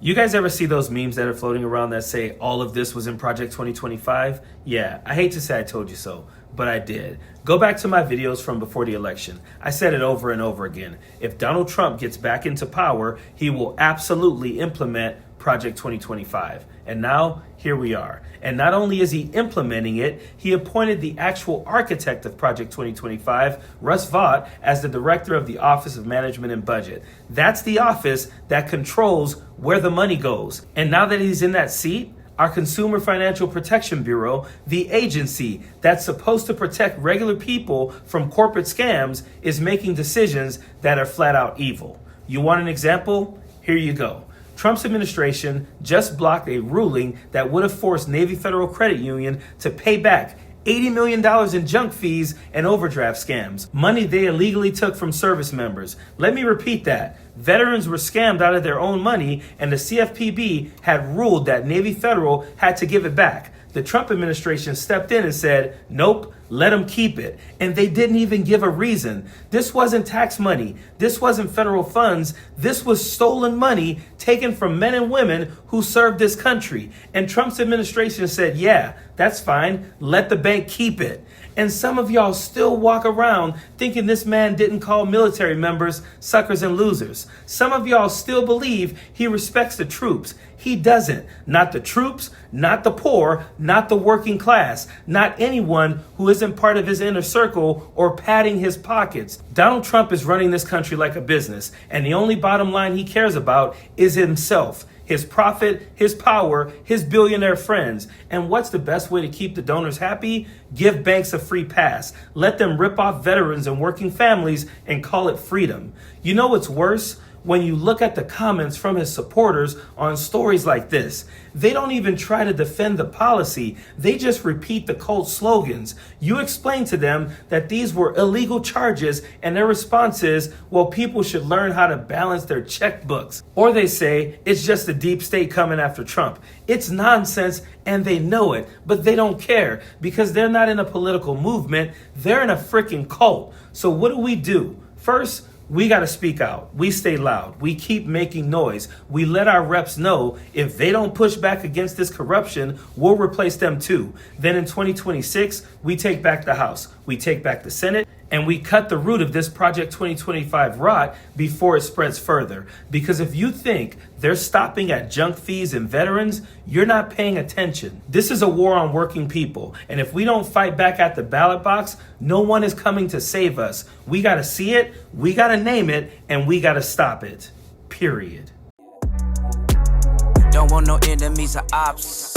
You guys ever see those memes that are floating around that say all of this was in Project 2025? Yeah, I hate to say I told you so, but I did. Go back to my videos from before the election. I said it over and over again. If Donald Trump gets back into power, he will absolutely implement Project 2025. And now, here we are. And not only is he implementing it, he appointed the actual architect of Project 2025, Russ Vought, as the director of the Office of Management and Budget. That's the office that controls where the money goes. And now that he's in that seat, our Consumer Financial Protection Bureau, the agency that's supposed to protect regular people from corporate scams, is making decisions that are flat out evil. You want an example? Here you go. Trump's administration just blocked a ruling that would have forced Navy Federal Credit Union to pay back $80 million in junk fees and overdraft scams, money they illegally took from service members. Let me repeat that. Veterans were scammed out of their own money, and the CFPB had ruled that Navy Federal had to give it back. The Trump administration stepped in and said, nope, let them keep it. And they didn't even give a reason. This wasn't tax money. This wasn't federal funds. This was stolen money taken from men and women who served this country. And Trump's administration said, yeah, that's fine. Let the bank keep it. And some of y'all still walk around thinking this man didn't call military members suckers and losers. Some of y'all still believe he respects the troops. He doesn't. Not the troops, not the poor, not the working class, not anyone who isn't part of his inner circle or padding his pockets. Donald Trump is running this country like a business, and the only bottom line he cares about is himself, his profit, his power, his billionaire friends. And what's the best way to keep the donors happy? Give banks a free pass. Let them rip off veterans and working families and call it freedom. You know what's worse? When you look at the comments from his supporters on stories like this, they don't even try to defend the policy. They just repeat the cult slogans. You explain to them that these were illegal charges, and their response is, well, people should learn how to balance their checkbooks. Or they say, it's just the deep state coming after Trump. It's nonsense, and they know it, but they don't care because they're not in a political movement. They're in a freaking cult. So what do? First, we got to speak out. We stay loud. We keep making noise. We let our reps know if they don't push back against this corruption, we'll replace them too. Then in 2026, we take back the House. We take back the Senate. And we cut the root of this Project 2025 rot before it spreads further. Because if you think they're stopping at junk fees and veterans, you're not paying attention. This is a war on working people. And if we don't fight back at the ballot box, no one is coming to save us. We got to see it, we got to name it, and we got to stop it. Period. Don't want no enemies or ops.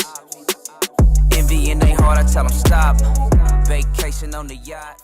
Envy in their heart, I tell them stop. Vacation on the yacht.